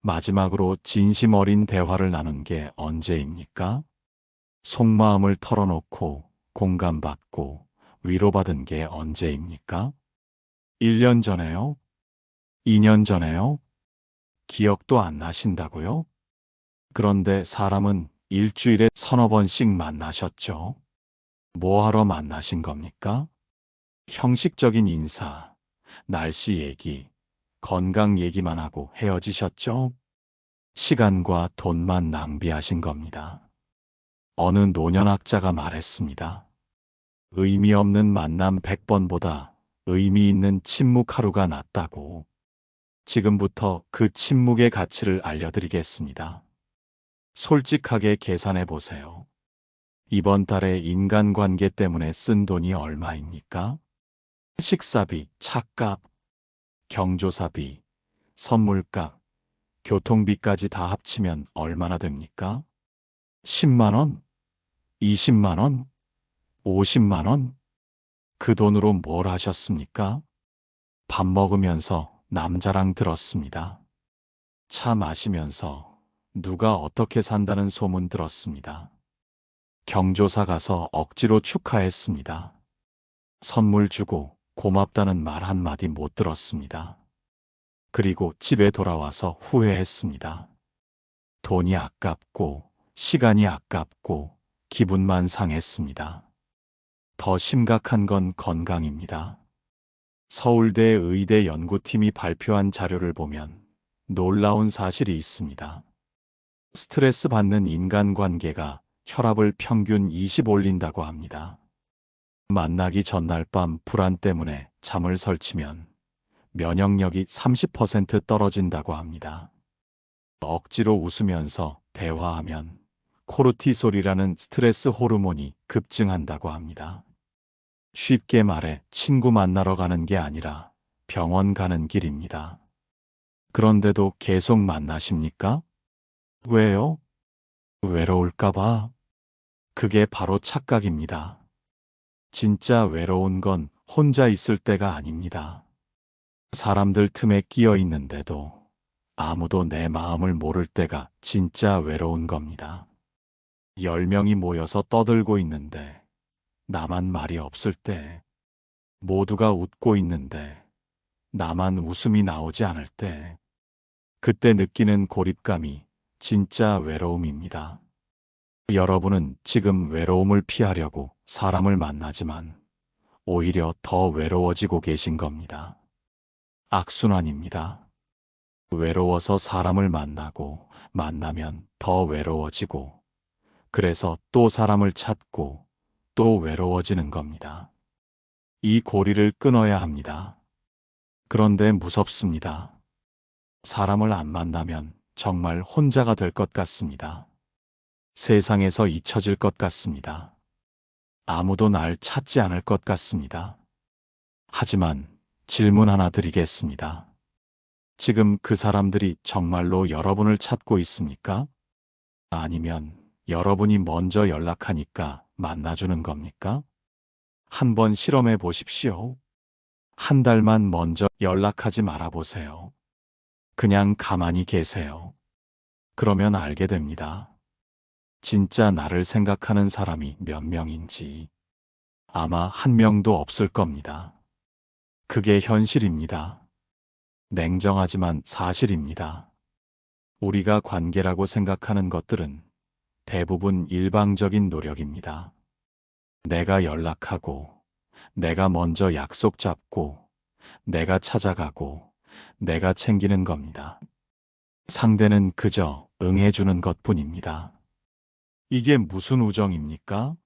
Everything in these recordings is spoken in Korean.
마지막으로 진심 어린 대화를 나눈 게 언제입니까? 속마음을 털어놓고 공감받고 위로받은 게 언제입니까? 1년 전에요? 2년 전에요? 기억도 안 나신다고요? 그런데 사람은 일주일에 서너 번씩 만나셨죠? 뭐 하러 만나신 겁니까? 형식적인 인사, 날씨 얘기, 건강 얘기만 하고 헤어지셨죠? 시간과 돈만 낭비하신 겁니다. 어느 노년학자가 말했습니다. 의미 없는 만남 100번보다 의미 있는 침묵 하루가 낫다고. 지금부터 그 침묵의 가치를 알려드리겠습니다. 솔직하게 계산해 보세요. 이번 달에 인간관계 때문에 쓴 돈이 얼마입니까? 식사비, 차값, 경조사비, 선물값, 교통비까지 다 합치면 얼마나 됩니까? 10만 원? 20만 원? 50만 원? 그 돈으로 뭘 하셨습니까? 밥 먹으면서 남자랑 들었습니다. 차 마시면서 누가 어떻게 산다는 소문 들었습니다. 경조사 가서 억지로 축하했습니다. 선물 주고 고맙다는 말 한마디 못 들었습니다. 그리고 집에 돌아와서 후회했습니다. 돈이 아깝고 시간이 아깝고 기분만 상했습니다. 더 심각한 건 건강입니다. 서울대 의대 연구팀이 발표한 자료를 보면 놀라운 사실이 있습니다. 스트레스 받는 인간관계가 혈압을 평균 20 올린다고 합니다. 만나기 전날 밤 불안 때문에 잠을 설치면 면역력이 30% 떨어진다고 합니다. 억지로 웃으면서 대화하면 코르티솔이라는 스트레스 호르몬이 급증한다고 합니다. 쉽게 말해 친구 만나러 가는 게 아니라 병원 가는 길입니다. 그런데도 계속 만나십니까? 왜요? 외로울까봐? 그게 바로 착각입니다. 진짜 외로운 건 혼자 있을 때가 아닙니다. 사람들 틈에 끼어 있는데도 아무도 내 마음을 모를 때가 진짜 외로운 겁니다. 10명이 모여서 떠들고 있는데 나만 말이 없을 때, 모두가 웃고 있는데 나만 웃음이 나오지 않을 때, 그때 느끼는 고립감이 진짜 외로움입니다. 여러분은 지금 외로움을 피하려고 사람을 만나지만 오히려 더 외로워지고 계신 겁니다. 악순환입니다. 외로워서 사람을 만나고 만나면 더 외로워지고 그래서 또 사람을 찾고 또 외로워지는 겁니다. 이 고리를 끊어야 합니다. 그런데 무섭습니다. 사람을 안 만나면 정말 혼자가 될 것 같습니다. 세상에서 잊혀질 것 같습니다. 아무도 날 찾지 않을 것 같습니다. 하지만 질문 하나 드리겠습니다. 지금 그 사람들이 정말로 여러분을 찾고 있습니까? 아니면 여러분이 먼저 연락하니까 만나주는 겁니까? 한번 실험해 보십시오. 한 달만 먼저 연락하지 말아 보세요. 그냥 가만히 계세요. 그러면 알게 됩니다. 진짜 나를 생각하는 사람이 몇 명인지 아마 한 명도 없을 겁니다. 그게 현실입니다. 냉정하지만 사실입니다. 우리가 관계라고 생각하는 것들은 대부분 일방적인 노력입니다. 내가 연락하고, 내가 먼저 약속 잡고, 내가 찾아가고, 내가 챙기는 겁니다. 상대는 그저 응해주는 것뿐입니다. 이게 무슨 우정입니까?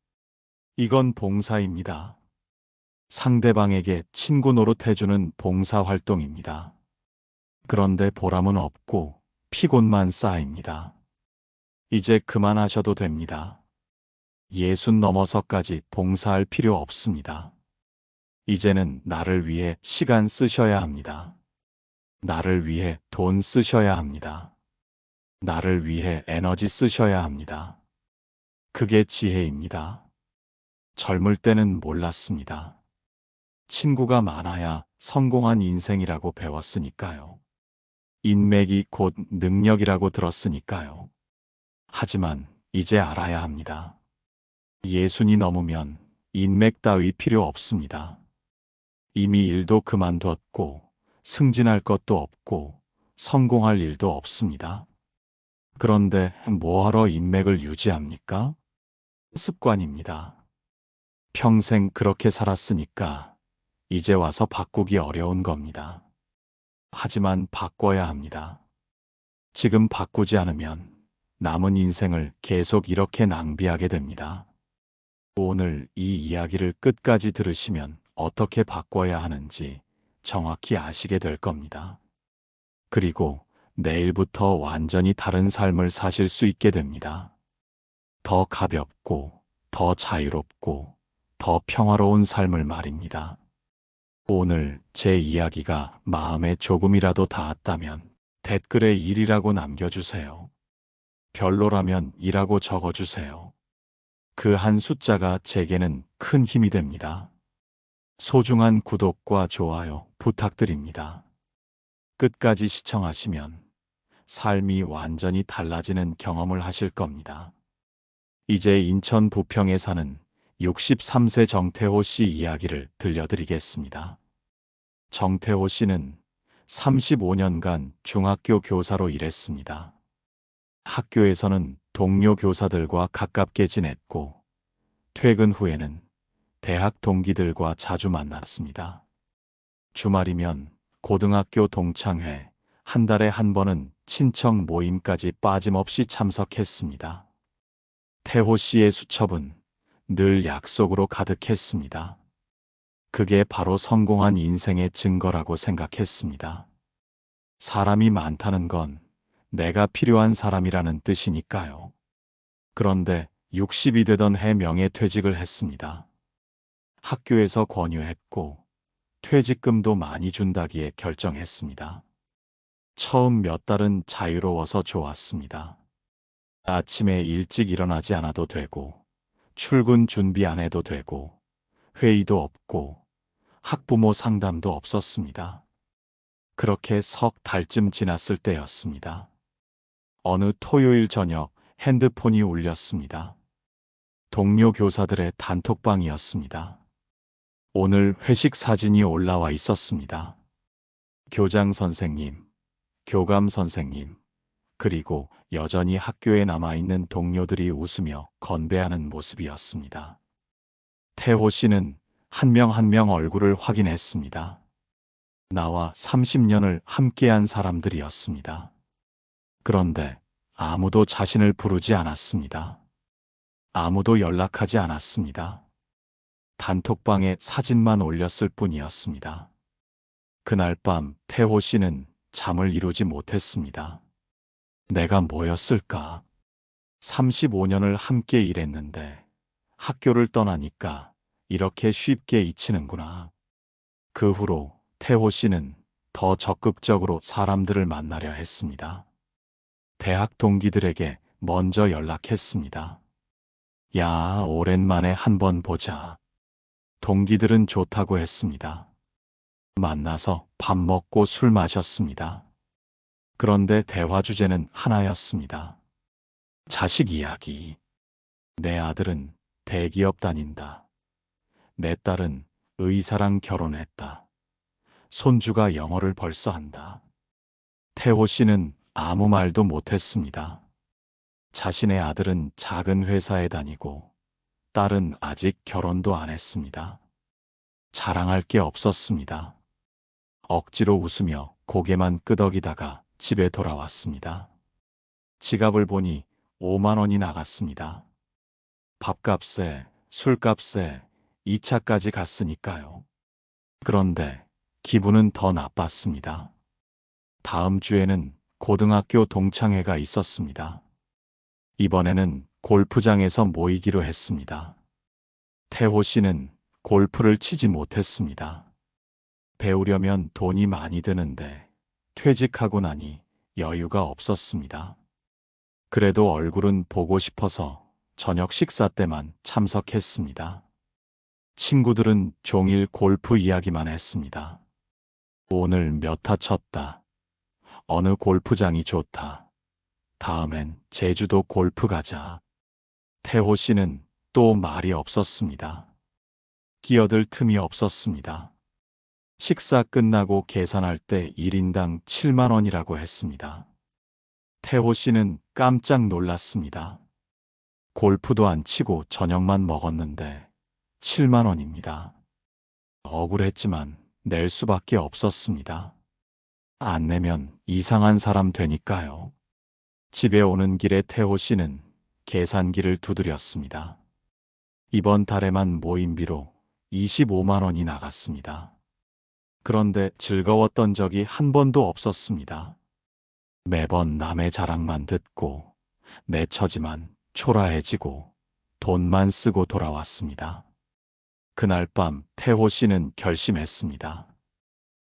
이건 봉사입니다. 상대방에게 친구 노릇해주는 봉사활동입니다. 그런데 보람은 없고 피곤만 쌓입니다. 이제 그만하셔도 됩니다. 60 넘어서까지 봉사할 필요 없습니다. 이제는 나를 위해 시간 쓰셔야 합니다. 나를 위해 돈 쓰셔야 합니다. 나를 위해 에너지 쓰셔야 합니다. 그게 지혜입니다. 젊을 때는 몰랐습니다. 친구가 많아야 성공한 인생이라고 배웠으니까요. 인맥이 곧 능력이라고 들었으니까요. 하지만 이제 알아야 합니다. 예순이 넘으면 인맥 따위 필요 없습니다. 이미 일도 그만뒀고 승진할 것도 없고 성공할 일도 없습니다. 그런데 뭐하러 인맥을 유지합니까? 습관입니다. 평생 그렇게 살았으니까 이제 와서 바꾸기 어려운 겁니다. 하지만 바꿔야 합니다. 지금 바꾸지 않으면 남은 인생을 계속 이렇게 낭비하게 됩니다. 오늘 이 이야기를 끝까지 들으시면 어떻게 바꿔야 하는지 정확히 아시게 될 겁니다. 그리고 내일부터 완전히 다른 삶을 사실 수 있게 됩니다. 더 가볍고, 더 자유롭고, 더 평화로운 삶을 말입니다. 오늘 제 이야기가 마음에 조금이라도 닿았다면 댓글에 1이라고 남겨주세요. 별로라면 2라고 적어주세요. 그 한 숫자가 제게는 큰 힘이 됩니다. 소중한 구독과 좋아요 부탁드립니다. 끝까지 시청하시면 삶이 완전히 달라지는 경험을 하실 겁니다. 이제 인천 부평에 사는 63세 정태호 씨 이야기를 들려드리겠습니다. 정태호 씨는 35년간 중학교 교사로 일했습니다. 학교에서는 동료 교사들과 가깝게 지냈고, 퇴근 후에는 대학 동기들과 자주 만났습니다. 주말이면 고등학교 동창회, 한 달에 한 번은 친척 모임까지 빠짐없이 참석했습니다. 태호 씨의 수첩은 늘 약속으로 가득했습니다. 그게 바로 성공한 인생의 증거라고 생각했습니다. 사람이 많다는 건 내가 필요한 사람이라는 뜻이니까요. 그런데 60이 되던 해 명예퇴직을 했습니다. 학교에서 권유했고 퇴직금도 많이 준다기에 결정했습니다. 처음 몇 달은 자유로워서 좋았습니다. 아침에 일찍 일어나지 않아도 되고, 출근 준비 안 해도 되고, 회의도 없고, 학부모 상담도 없었습니다. 그렇게 석 달쯤 지났을 때였습니다. 어느 토요일 저녁 핸드폰이 울렸습니다. 동료 교사들의 단톡방이었습니다. 오늘 회식 사진이 올라와 있었습니다. 교장 선생님, 교감 선생님, 그리고 여전히 학교에 남아있는 동료들이 웃으며 건배하는 모습이었습니다. 태호 씨는 한 명 한 명 얼굴을 확인했습니다. 나와 30년을 함께한 사람들이었습니다. 그런데 아무도 자신을 부르지 않았습니다. 아무도 연락하지 않았습니다. 단톡방에 사진만 올렸을 뿐이었습니다. 그날 밤 태호 씨는 잠을 이루지 못했습니다. 내가 뭐였을까? 35년을 함께 일했는데 학교를 떠나니까 이렇게 쉽게 잊히는구나. 그 후로 태호 씨는 더 적극적으로 사람들을 만나려 했습니다. 대학 동기들에게 먼저 연락했습니다. 야, 오랜만에 한번 보자. 동기들은 좋다고 했습니다. 만나서 밥 먹고 술 마셨습니다. 그런데 대화 주제는 하나였습니다. 자식 이야기. 내 아들은 대기업 다닌다. 내 딸은 의사랑 결혼했다. 손주가 영어를 벌써 한다. 태호 씨는 아무 말도 못했습니다. 자신의 아들은 작은 회사에 다니고 딸은 아직 결혼도 안 했습니다. 자랑할 게 없었습니다. 억지로 웃으며 고개만 끄덕이다가 집에 돌아왔습니다. 지갑을 보니 5만 원이 나갔습니다. 밥값에, 술값에, 2차까지 갔으니까요. 그런데 기분은 더 나빴습니다. 다음 주에는 고등학교 동창회가 있었습니다. 이번에는 골프장에서 모이기로 했습니다. 태호 씨는 골프를 치지 못했습니다. 배우려면 돈이 많이 드는데 퇴직하고 나니 여유가 없었습니다. 그래도 얼굴은 보고 싶어서 저녁 식사 때만 참석했습니다. 친구들은 종일 골프 이야기만 했습니다. 오늘 몇 타 쳤다. 어느 골프장이 좋다. 다음엔 제주도 골프 가자. 태호 씨는 또 말이 없었습니다. 끼어들 틈이 없었습니다. 식사 끝나고 계산할 때 1인당 7만 원이라고 했습니다. 태호 씨는 깜짝 놀랐습니다. 골프도 안 치고 저녁만 먹었는데 7만 원입니다. 억울했지만 낼 수밖에 없었습니다. 안 내면 이상한 사람 되니까요. 집에 오는 길에 태호 씨는 계산기를 두드렸습니다. 이번 달에만 모임비로 25만 원이 나갔습니다. 그런데 즐거웠던 적이 한 번도 없었습니다. 매번 남의 자랑만 듣고 내 처지만 초라해지고 돈만 쓰고 돌아왔습니다. 그날 밤 태호 씨는 결심했습니다.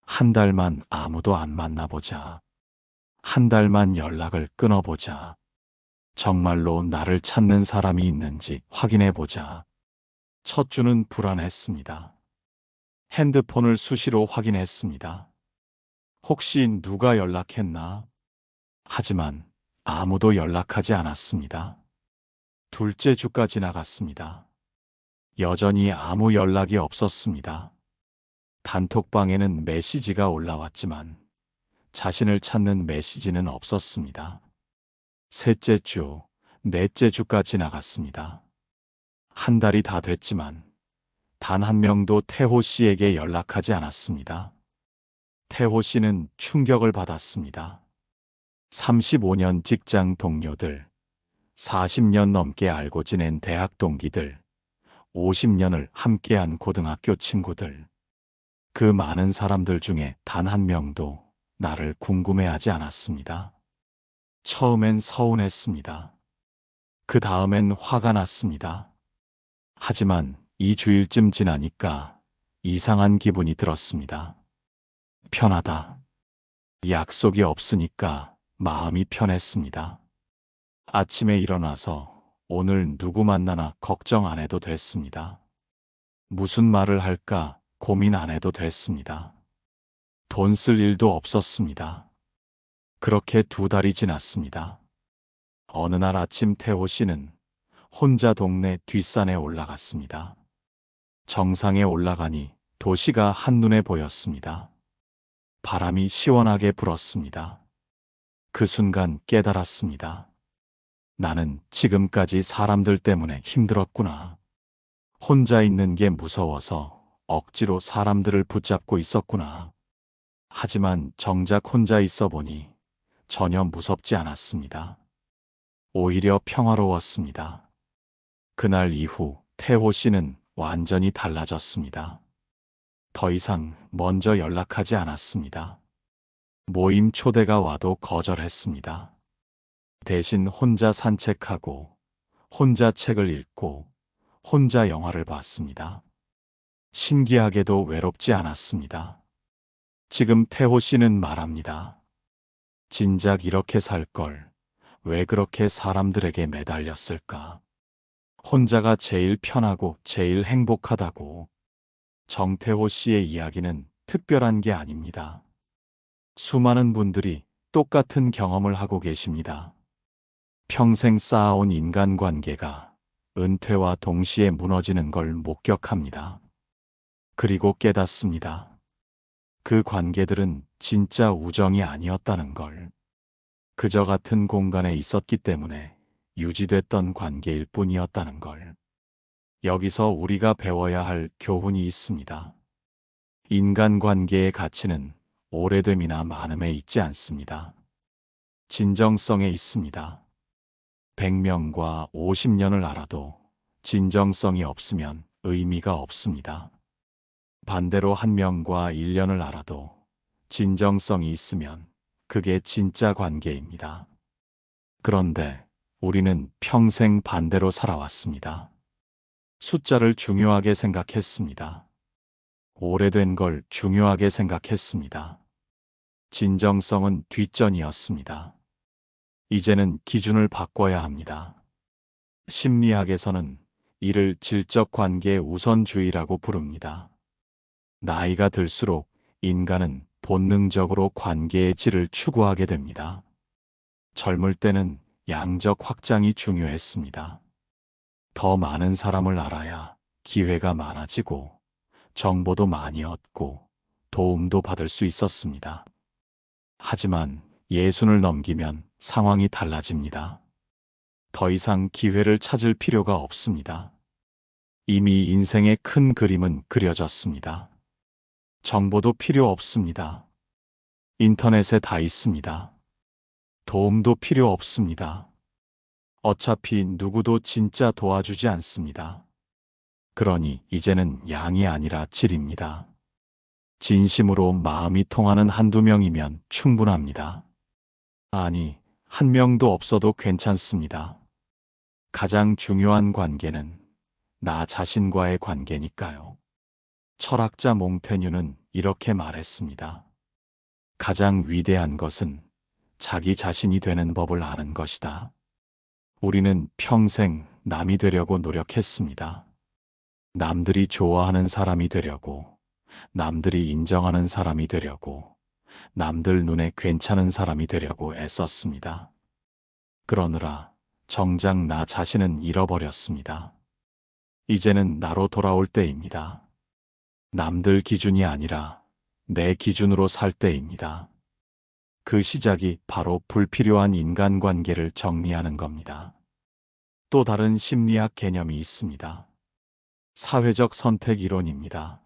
한 달만 아무도 안 만나보자. 한 달만 연락을 끊어보자. 정말로 나를 찾는 사람이 있는지 확인해보자. 첫 주는 불안했습니다. 핸드폰을 수시로 확인했습니다. 혹시 누가 연락했나? 하지만 아무도 연락하지 않았습니다. 둘째 주가 지나갔습니다. 여전히 아무 연락이 없었습니다. 단톡방에는 메시지가 올라왔지만 자신을 찾는 메시지는 없었습니다. 셋째 주, 넷째 주가 지나갔습니다. 한 달이 다 됐지만 단 한 명도 태호 씨에게 연락하지 않았습니다. 태호 씨는 충격을 받았습니다. 35년 직장 동료들, 40년 넘게 알고 지낸 대학 동기들, 50년을 함께한 고등학교 친구들, 그 많은 사람들 중에 단 한 명도 나를 궁금해하지 않았습니다. 처음엔 서운했습니다. 그 다음엔 화가 났습니다. 하지만 2주일쯤 지나니까 이상한 기분이 들었습니다. 편하다. 약속이 없으니까 마음이 편했습니다. 아침에 일어나서 오늘 누구 만나나 걱정 안 해도 됐습니다. 무슨 말을 할까 고민 안 해도 됐습니다. 돈 쓸 일도 없었습니다. 그렇게 2달이 지났습니다. 어느 날 아침 태호 씨는 혼자 동네 뒷산에 올라갔습니다. 정상에 올라가니 도시가 한눈에 보였습니다. 바람이 시원하게 불었습니다. 그 순간 깨달았습니다. 나는 지금까지 사람들 때문에 힘들었구나. 혼자 있는 게 무서워서 억지로 사람들을 붙잡고 있었구나. 하지만 정작 혼자 있어 보니 전혀 무섭지 않았습니다. 오히려 평화로웠습니다. 그날 이후 태호 씨는 완전히 달라졌습니다. 더 이상 먼저 연락하지 않았습니다. 모임 초대가 와도 거절했습니다. 대신 혼자 산책하고, 혼자 책을 읽고, 혼자 영화를 봤습니다. 신기하게도 외롭지 않았습니다. 지금 태호 씨는 말합니다. 진작 이렇게 살 걸, 왜 그렇게 사람들에게 매달렸을까? 혼자가 제일 편하고 제일 행복하다고. 정태호 씨의 이야기는 특별한 게 아닙니다. 수많은 분들이 똑같은 경험을 하고 계십니다. 평생 쌓아온 인간관계가 은퇴와 동시에 무너지는 걸 목격합니다. 그리고 깨닫습니다. 그 관계들은 진짜 우정이 아니었다는 걸. 그저 같은 공간에 있었기 때문에 유지됐던 관계일 뿐이었다는 걸. 여기서 우리가 배워야 할 교훈이 있습니다. 인간관계의 가치는 오래됨이나 많음에 있지 않습니다. 진정성에 있습니다. 100명과 50년을 알아도 진정성이 없으면 의미가 없습니다. 반대로 1명과 1년을 알아도 진정성이 있으면 그게 진짜 관계입니다. 그런데 우리는 평생 반대로 살아왔습니다. 숫자를 중요하게 생각했습니다. 오래된 걸 중요하게 생각했습니다. 진정성은 뒷전이었습니다. 이제는 기준을 바꿔야 합니다. 심리학에서는 이를 질적 관계 우선주의라고 부릅니다. 나이가 들수록 인간은 본능적으로 관계의 질을 추구하게 됩니다. 젊을 때는 양적 확장이 중요했습니다. 더 많은 사람을 알아야 기회가 많아지고 정보도 많이 얻고 도움도 받을 수 있었습니다. 하지만 예순을 넘기면 상황이 달라집니다. 더 이상 기회를 찾을 필요가 없습니다. 이미 인생의 큰 그림은 그려졌습니다. 정보도 필요 없습니다. 인터넷에 다 있습니다. 도움도 필요 없습니다. 어차피 누구도 진짜 도와주지 않습니다. 그러니 이제는 양이 아니라 질입니다. 진심으로 마음이 통하는 한두 명이면 충분합니다. 아니, 한 명도 없어도 괜찮습니다. 가장 중요한 관계는 나 자신과의 관계니까요. 철학자 몽테뉴는 이렇게 말했습니다. 가장 위대한 것은 자기 자신이 되는 법을 아는 것이다. 우리는 평생 남이 되려고 노력했습니다. 남들이 좋아하는 사람이 되려고, 남들이 인정하는 사람이 되려고, 남들 눈에 괜찮은 사람이 되려고 애썼습니다. 그러느라 정작 나 자신은 잃어버렸습니다. 이제는 나로 돌아올 때입니다. 남들 기준이 아니라 내 기준으로 살 때입니다. 그 시작이 바로 불필요한 인간관계를 정리하는 겁니다. 또 다른 심리학 개념이 있습니다. 사회적 선택 이론입니다.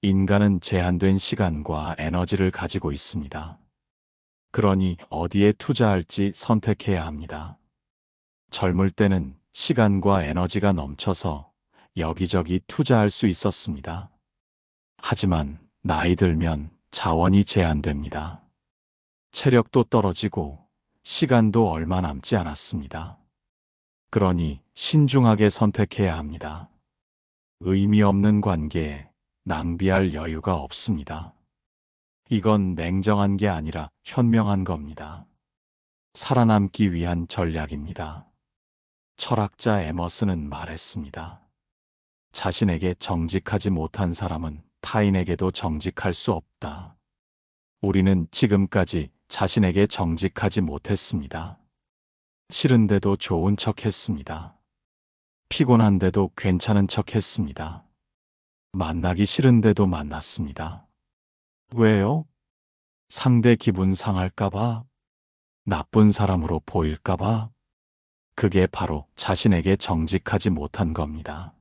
인간은 제한된 시간과 에너지를 가지고 있습니다. 그러니 어디에 투자할지 선택해야 합니다. 젊을 때는 시간과 에너지가 넘쳐서 여기저기 투자할 수 있었습니다. 하지만 나이 들면 자원이 제한됩니다. 체력도 떨어지고 시간도 얼마 남지 않았습니다. 그러니 신중하게 선택해야 합니다. 의미 없는 관계에 낭비할 여유가 없습니다. 이건 냉정한 게 아니라 현명한 겁니다. 살아남기 위한 전략입니다. 철학자 에머슨은 말했습니다. 자신에게 정직하지 못한 사람은 타인에게도 정직할 수 없다. 우리는 지금까지 자신에게 정직하지 못했습니다. 싫은데도 좋은 척 했습니다. 피곤한데도 괜찮은 척 했습니다. 만나기 싫은데도 만났습니다. 왜요? 상대 기분 상할까봐? 나쁜 사람으로 보일까봐? 그게 바로 자신에게 정직하지 못한 겁니다.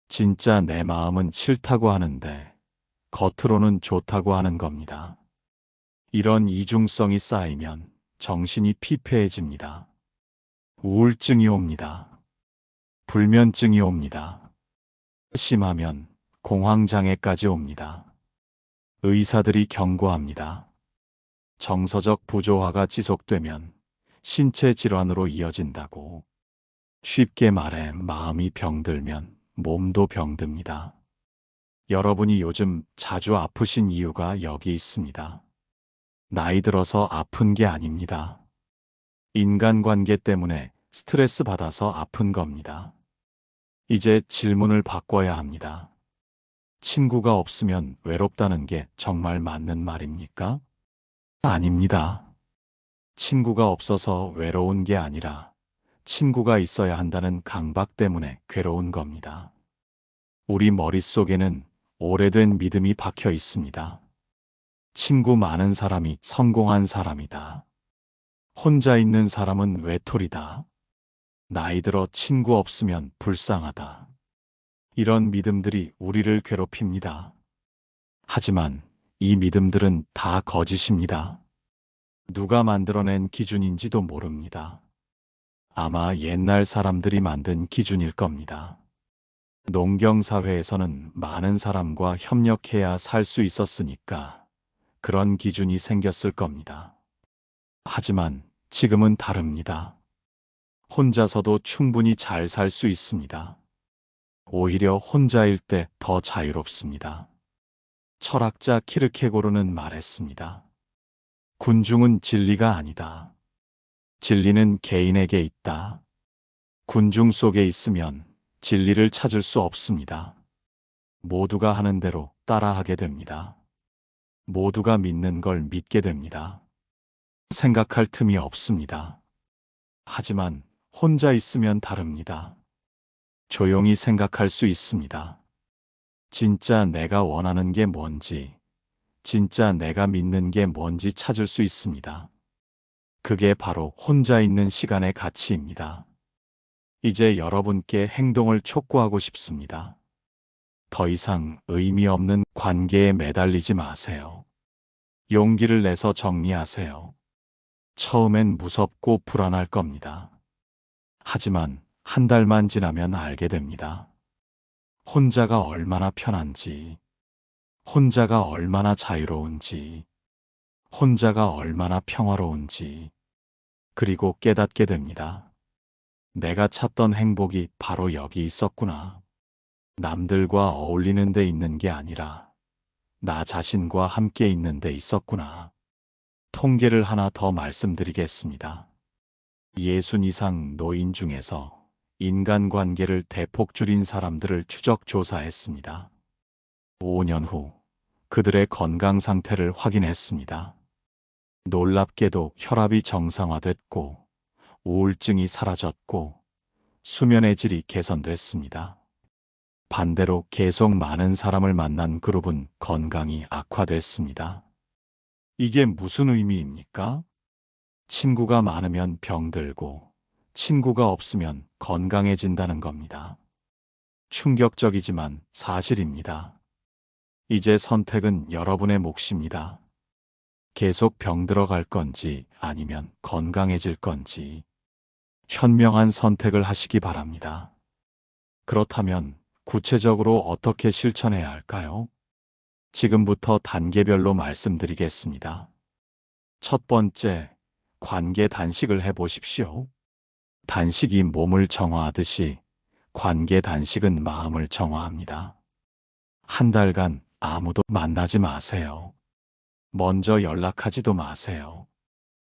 진짜 내 마음은 싫다고 하는데 겉으로는 좋다고 하는 겁니다. 이런 이중성이 쌓이면 정신이 피폐해집니다. 우울증이 옵니다. 불면증이 옵니다. 심하면 공황장애까지 옵니다. 의사들이 경고합니다. 정서적 부조화가 지속되면 신체 질환으로 이어진다고. 쉽게 말해 마음이 병들면 몸도 병듭니다. 여러분이 요즘 자주 아프신 이유가 여기 있습니다. 나이 들어서 아픈 게 아닙니다. 인간관계 때문에 스트레스 받아서 아픈 겁니다. 이제 질문을 바꿔야 합니다. 친구가 없으면 외롭다는 게 정말 맞는 말입니까? 아닙니다. 친구가 없어서 외로운 게 아니라 친구가 있어야 한다는 강박 때문에 괴로운 겁니다. 우리 머릿속에는 오래된 믿음이 박혀 있습니다. 친구 많은 사람이 성공한 사람이다. 혼자 있는 사람은 외톨이다. 나이 들어 친구 없으면 불쌍하다. 이런 믿음들이 우리를 괴롭힙니다. 하지만 이 믿음들은 다 거짓입니다. 누가 만들어낸 기준인지도 모릅니다. 아마 옛날 사람들이 만든 기준일 겁니다. 농경사회에서는 많은 사람과 협력해야 살 수 있었으니까 그런 기준이 생겼을 겁니다. 하지만 지금은 다릅니다. 혼자서도 충분히 잘 살 수 있습니다. 오히려 혼자일 때 더 자유롭습니다. 철학자 키르케고르는 말했습니다. 군중은 진리가 아니다. 진리는 개인에게 있다. 군중 속에 있으면 진리를 찾을 수 없습니다. 모두가 하는 대로 따라하게 됩니다. 모두가 믿는 걸 믿게 됩니다. 생각할 틈이 없습니다. 하지만 혼자 있으면 다릅니다. 조용히 생각할 수 있습니다. 진짜 내가 원하는 게 뭔지, 진짜 내가 믿는 게 뭔지 찾을 수 있습니다. 그게 바로 혼자 있는 시간의 가치입니다. 이제 여러분께 행동을 촉구하고 싶습니다. 더 이상 의미 없는 관계에 매달리지 마세요. 용기를 내서 정리하세요. 처음엔 무섭고 불안할 겁니다. 하지만 한 달만 지나면 알게 됩니다. 혼자가 얼마나 편한지, 혼자가 얼마나 자유로운지, 혼자가 얼마나 평화로운지, 그리고 깨닫게 됩니다. 내가 찾던 행복이 바로 여기 있었구나. 남들과 어울리는 데 있는 게 아니라 나 자신과 함께 있는 데 있었구나. 통계를 하나 더 말씀드리겠습니다. 60 이상 노인 중에서 인간관계를 대폭 줄인 사람들을 추적 조사했습니다. 5년 후 그들의 건강 상태를 확인했습니다. 놀랍게도 혈압이 정상화됐고 우울증이 사라졌고 수면의 질이 개선됐습니다. 반대로 계속 많은 사람을 만난 그룹은 건강이 악화됐습니다. 이게 무슨 의미입니까? 친구가 많으면 병들고 친구가 없으면 건강해진다는 겁니다. 충격적이지만 사실입니다. 이제 선택은 여러분의 몫입니다. 계속 병들어 갈 건지 아니면 건강해질 건지 현명한 선택을 하시기 바랍니다. 그렇다면 구체적으로 어떻게 실천해야 할까요? 지금부터 단계별로 말씀드리겠습니다. 첫 번째, 관계 단식을 해보십시오. 단식이 몸을 정화하듯이 관계 단식은 마음을 정화합니다. 한 달간 아무도 만나지 마세요. 먼저 연락하지도 마세요.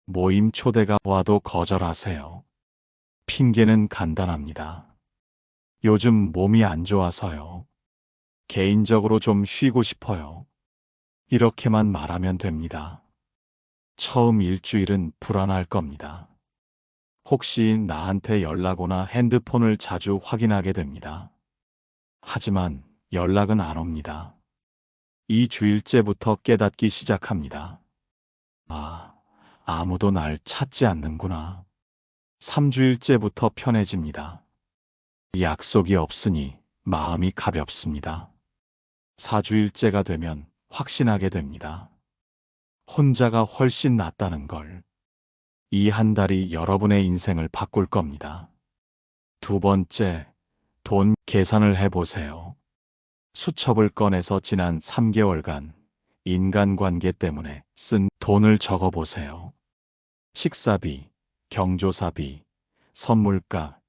모임 초대가 와도 거절하세요. 핑계는 간단합니다. 요즘 몸이 안 좋아서요. 개인적으로 좀 쉬고 싶어요. 이렇게만 말하면 됩니다. 처음 일주일은 불안할 겁니다. 혹시 나한테 연락 오나 핸드폰을 자주 확인하게 됩니다. 하지만 연락은 안 옵니다. 2주일째부터 깨닫기 시작합니다. 아, 아무도 날 찾지 않는구나. 3주일째부터 편해집니다. 약속이 없으니 마음이 가볍습니다. 4주일째가 되면 확신하게 됩니다. 혼자가 훨씬 낫다는 걸. 이 한 달이 여러분의 인생을 바꿀 겁니다. 두 번째, 돈 계산을 해보세요. 수첩을 꺼내서 지난 3개월간 인간관계 때문에 쓴 돈을 적어보세요. 식사비, 경조사비, 선물가,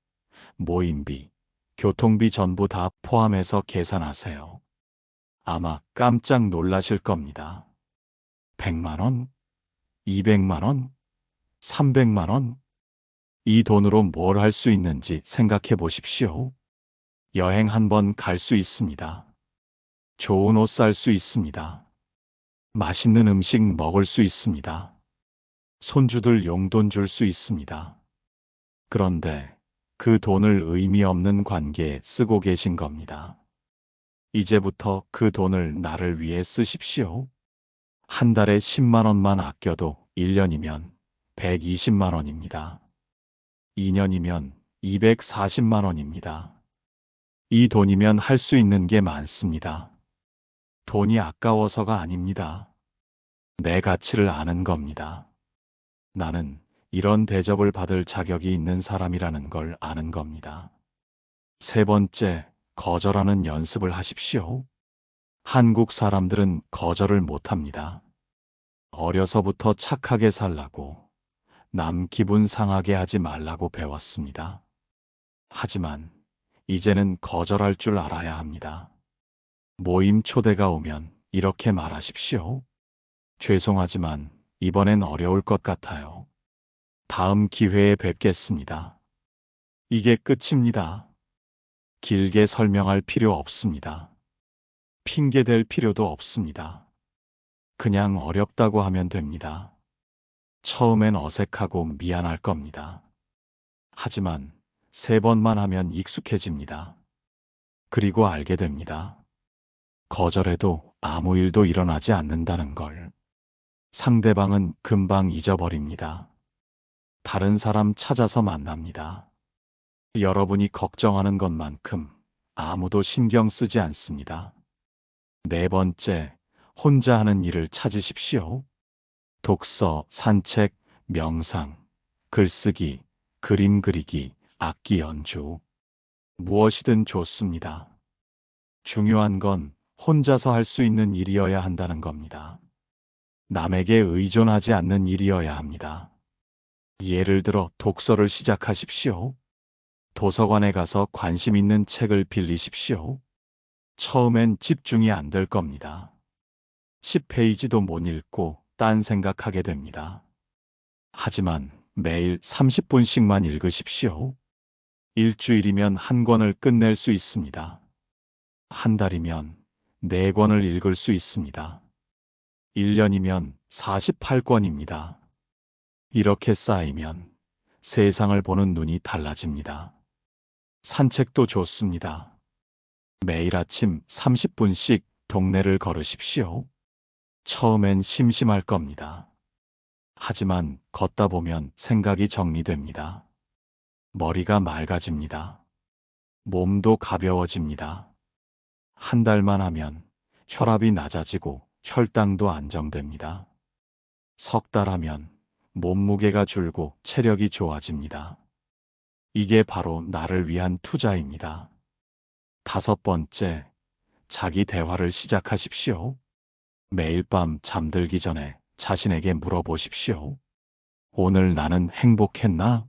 모임비, 교통비 전부 다 포함해서 계산하세요. 아마 깜짝 놀라실 겁니다. 100만 원? 200만 원? 300만 원? 이 돈으로 뭘 할 수 있는지 생각해 보십시오. 여행 한 번 갈 수 있습니다. 좋은 옷 살 수 있습니다. 맛있는 음식 먹을 수 있습니다. 손주들 용돈 줄 수 있습니다. 그런데 그 돈을 의미 없는 관계에 쓰고 계신 겁니다. 이제부터 그 돈을 나를 위해 쓰십시오. 한 달에 10만 원만 아껴도 1년이면 120만 원입니다. 2년이면 240만 원입니다. 이 돈이면 할 수 있는 게 많습니다. 돈이 아까워서가 아닙니다. 내 가치를 아는 겁니다. 나는 이런 대접을 받을 자격이 있는 사람이라는 걸 아는 겁니다. 세 번째, 거절하는 연습을 하십시오. 한국 사람들은 거절을 못합니다. 어려서부터 착하게 살라고, 남 기분 상하게 하지 말라고 배웠습니다. 하지만 이제는 거절할 줄 알아야 합니다. 모임 초대가 오면 이렇게 말하십시오. 죄송하지만 이번엔 어려울 것 같아요. 다음 기회에 뵙겠습니다. 이게 끝입니다. 길게 설명할 필요 없습니다. 핑계 댈 필요도 없습니다. 그냥 어렵다고 하면 됩니다. 처음엔 어색하고 미안할 겁니다. 하지만 3번만 하면 익숙해집니다. 그리고 알게 됩니다. 거절해도 아무 일도 일어나지 않는다는 걸. 상대방은 금방 잊어버립니다. 다른 사람 찾아서 만납니다. 여러분이 걱정하는 것만큼 아무도 신경 쓰지 않습니다. 4번째, 혼자 하는 일을 찾으십시오. 독서, 산책, 명상, 글쓰기, 그림 그리기, 악기 연주. 무엇이든 좋습니다. 중요한 건 혼자서 할 수 있는 일이어야 한다는 겁니다. 남에게 의존하지 않는 일이어야 합니다. 예를 들어 독서를 시작하십시오. 도서관에 가서 관심 있는 책을 빌리십시오. 처음엔 집중이 안 될 겁니다. 10페이지도 못 읽고 딴 생각하게 됩니다. 하지만 매일 30분씩만 읽으십시오. 일주일이면 한 권을 끝낼 수 있습니다. 한 달이면 4권을 읽을 수 있습니다. 1년이면 48권입니다. 이렇게 쌓이면 세상을 보는 눈이 달라집니다. 산책도 좋습니다. 매일 아침 30분씩 동네를 걸으십시오. 처음엔 심심할 겁니다. 하지만 걷다 보면 생각이 정리됩니다. 머리가 맑아집니다. 몸도 가벼워집니다. 한 달만 하면 혈압이 낮아지고 혈당도 안정됩니다. 3달 하면 몸무게가 줄고 체력이 좋아집니다. 이게 바로 나를 위한 투자입니다. 5번째, 자기 대화를 시작하십시오. 매일 밤 잠들기 전에 자신에게 물어보십시오. 오늘 나는 행복했나?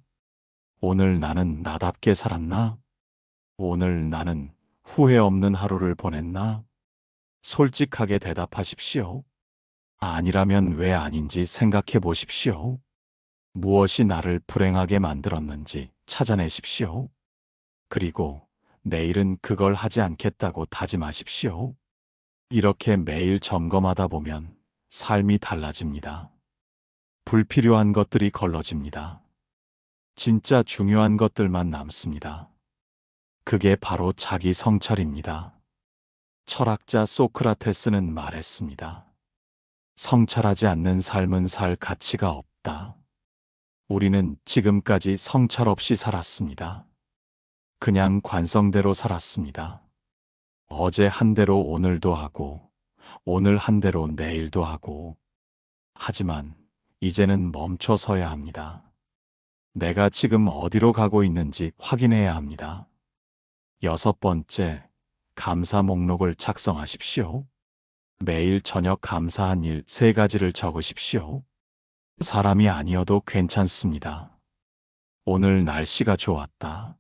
오늘 나는 나답게 살았나? 오늘 나는 후회 없는 하루를 보냈나? 솔직하게 대답하십시오. 아니라면 왜 아닌지 생각해 보십시오. 무엇이 나를 불행하게 만들었는지 찾아내십시오. 그리고 내일은 그걸 하지 않겠다고 다짐하십시오. 이렇게 매일 점검하다 보면 삶이 달라집니다. 불필요한 것들이 걸러집니다. 진짜 중요한 것들만 남습니다. 그게 바로 자기 성찰입니다. 철학자 소크라테스는 말했습니다. 성찰하지 않는 삶은 살 가치가 없다. 우리는 지금까지 성찰 없이 살았습니다. 그냥 관성대로 살았습니다. 어제 한 대로 오늘도 하고, 오늘 한 대로 내일도 하고. 하지만 이제는 멈춰서야 합니다. 내가 지금 어디로 가고 있는지 확인해야 합니다. 6번째, 감사 목록을 작성하십시오. 매일 저녁 감사한 일 3가지를 적으십시오. 사람이 아니어도 괜찮습니다. 오늘 날씨가 좋았다.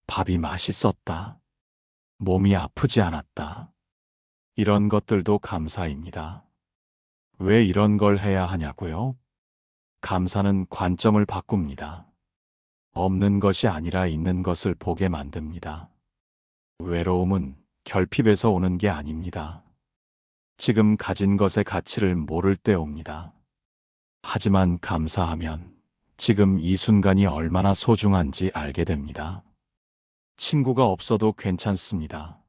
밥이 맛있었다. 몸이 아프지 않았다. 이런 것들도 감사입니다. 왜 이런 걸 해야 하냐고요? 감사는 관점을 바꿉니다. 없는 것이 아니라 있는 것을 보게 만듭니다. 외로움은 결핍에서 오는 게 아닙니다. 지금 가진 것의 가치를 모를 때 옵니다. 하지만 감사하면 지금 이 순간이 얼마나 소중한지 알게 됩니다. 친구가 없어도 괜찮습니다.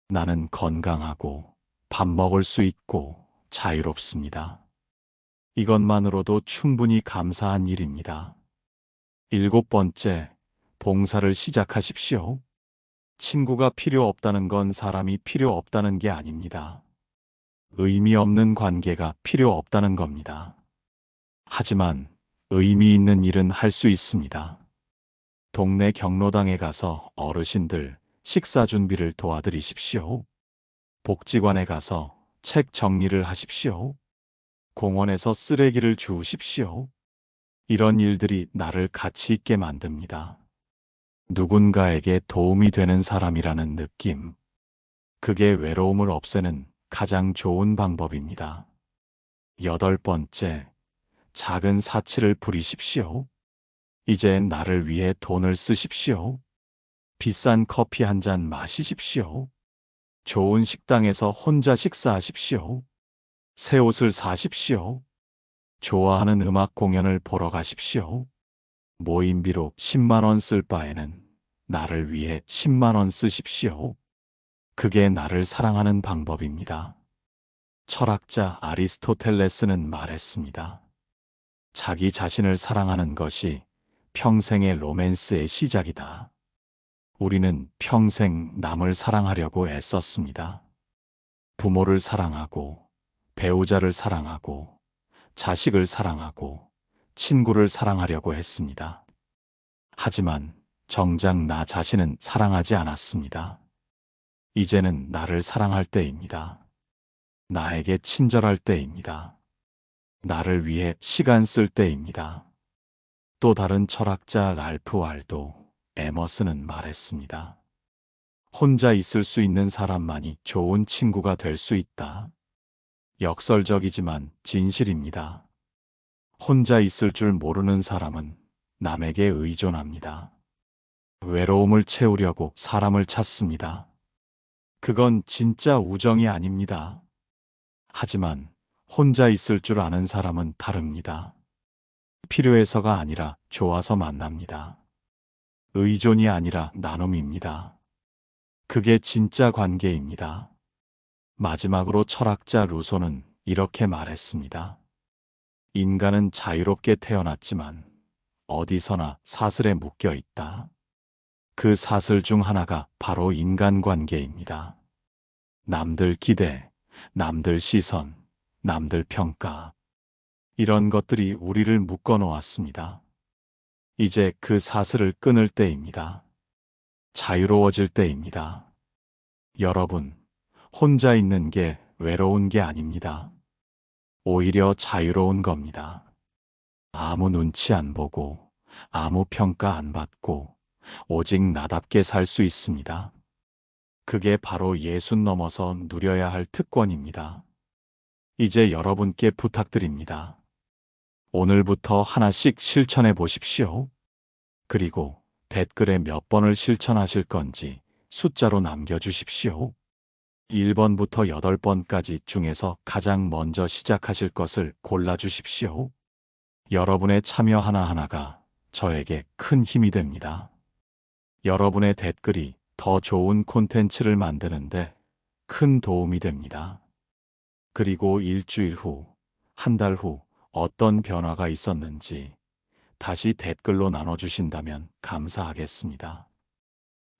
나는 건강하고 밥 먹을 수 있고 자유롭습니다. 이것만으로도 충분히 감사한 일입니다. 7번째, 봉사를 시작하십시오. 친구가 필요 없다는 건 사람이 필요 없다는 게 아닙니다. 의미 없는 관계가 필요 없다는 겁니다. 하지만 의미 있는 일은 할 수 있습니다. 동네 경로당에 가서 어르신들 식사 준비를 도와드리십시오. 복지관에 가서 책 정리를 하십시오. 공원에서 쓰레기를 주우십시오. 이런 일들이 나를 가치 있게 만듭니다. 누군가에게 도움이 되는 사람이라는 느낌. 그게 외로움을 없애는 가장 좋은 방법입니다. 8번째, 작은 사치를 부리십시오. 이제 나를 위해 돈을 쓰십시오. 비싼 커피 한 잔 마시십시오. 좋은 식당에서 혼자 식사하십시오. 새 옷을 사십시오. 좋아하는 음악 공연을 보러 가십시오. 모임비로 10만 원 쓸 바에는 나를 위해 10만 원 쓰십시오. 그게 나를 사랑하는 방법입니다. 철학자 아리스토텔레스는 말했습니다. 자기 자신을 사랑하는 것이 평생의 로맨스의 시작이다. 우리는 평생 남을 사랑하려고 애썼습니다. 부모를 사랑하고, 배우자를 사랑하고, 자식을 사랑하고, 친구를 사랑하려고 했습니다. 하지만 정작 나 자신은 사랑하지 않았습니다. 이제는 나를 사랑할 때입니다. 나에게 친절할 때입니다. 나를 위해 시간 쓸 때입니다. 또 다른 철학자 랄프 wal도 에머슨은 말했습니다. 혼자 있을 수 있는 사람만이 좋은 친구가 될 수 있다. 역설적이지만 진실입니다. 혼자 있을 줄 모르는 사람은 남에게 의존합니다. 외로움을 채우려고 사람을 찾습니다. 그건 진짜 우정이 아닙니다. 하지만 혼자 있을 줄 아는 사람은 다릅니다. 필요해서가 아니라 좋아서 만납니다. 의존이 아니라 나눔입니다. 그게 진짜 관계입니다. 마지막으로 철학자 루소는 이렇게 말했습니다. 인간은 자유롭게 태어났지만 어디서나 사슬에 묶여 있다. 그 사슬 중 하나가 바로 인간관계입니다. 남들 기대, 남들 시선, 남들 평가. 이런 것들이 우리를 묶어 놓았습니다. 이제 그 사슬을 끊을 때입니다. 자유로워질 때입니다. 여러분, 혼자 있는 게 외로운 게 아닙니다. 오히려 자유로운 겁니다. 아무 눈치 안 보고, 아무 평가 안 받고, 오직 나답게 살 수 있습니다. 그게 바로 예수 넘어서 누려야 할 특권입니다. 이제 여러분께 부탁드립니다. 오늘부터 하나씩 실천해 보십시오. 그리고 댓글에 몇 번을 실천하실 건지 숫자로 남겨주십시오. 1번부터 8번까지 중에서 가장 먼저 시작하실 것을 골라주십시오. 여러분의 참여 하나하나가 저에게 큰 힘이 됩니다. 여러분의 댓글이 더 좋은 콘텐츠를 만드는데 큰 도움이 됩니다. 그리고 일주일 후, 한 달 후 어떤 변화가 있었는지 다시 댓글로 나눠주신다면 감사하겠습니다.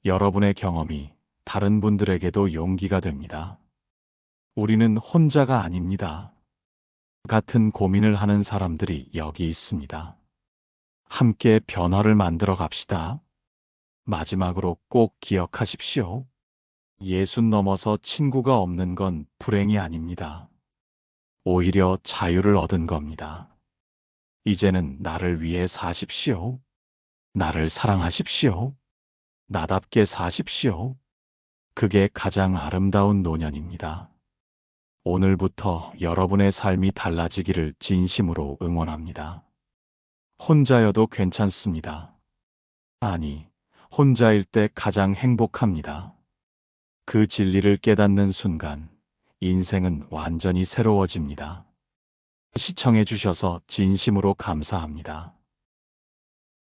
여러분의 경험이 다른 분들에게도 용기가 됩니다. 우리는 혼자가 아닙니다. 같은 고민을 하는 사람들이 여기 있습니다. 함께 변화를 만들어 갑시다. 마지막으로 꼭 기억하십시오. 예수 넘어서 친구가 없는 건 불행이 아닙니다. 오히려 자유를 얻은 겁니다. 이제는 나를 위해 사십시오. 나를 사랑하십시오. 나답게 사십시오. 그게 가장 아름다운 노년입니다. 오늘부터 여러분의 삶이 달라지기를 진심으로 응원합니다. 혼자여도 괜찮습니다. 아니, 혼자일 때 가장 행복합니다. 그 진리를 깨닫는 순간 인생은 완전히 새로워집니다. 시청해 주셔서 진심으로 감사합니다.